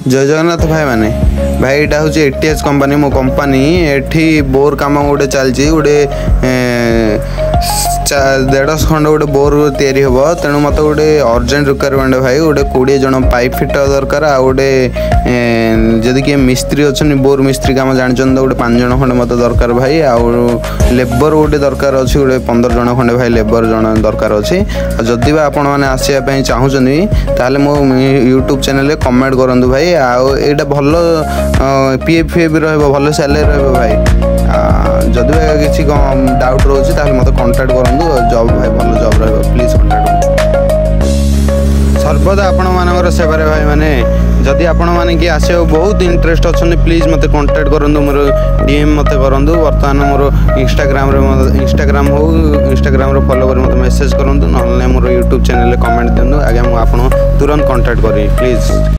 जय जगन्नाथ भाई माने भाई यहाँ हूँ एटीएच कंपनी मो कंपनी एठी बोर कम गोटे चलती गोटे 150 खंड गोटे बोर तैयारी हम तेणु मत गोटे अर्जेंट रिक्वायरमेंट भाई गोटे 20 जन पाइप फिटर दरकार आ गोटे जदि किए मिस्त्री अच्छा बोर मिस्त्री कम जानते गोटे 5 जन खंडे मत दरकार भाई आउ लेबर गोटे दरकार अच्छे गोटे 15 जन खंडे भाई लेबर जन दरकार अच्छे जदि आपण मैंने आसवाई चाहूँगी ताहले मो यूट्यूब चैनल कमेंट करूँ भाई आईटा भल पीएफ भी भल सैलरी रहा भाई जदि किसी डाउट रोचे ताहले मत कांटेक्ट करूँ जॉब भाई भल जॉब रहा प्लीज कांटेक्ट सर्वदा आपण मान सेवारे भाई माने जदि आपण मैंने किए आस बहुत इंटरेस्ट अच्छा प्लीज मत कांटेक्ट करूँ मोर डीएम मत करूँ बर्तमान मोर इंस्टाग्राम हो इंस्टाग्राम फॉलो कर मत मेसेज करूँ ना मोर यूट्यूब चैनल कमेंट दिखाँ आगे मुझे तुरंत कांटेक्ट करी प्लीज।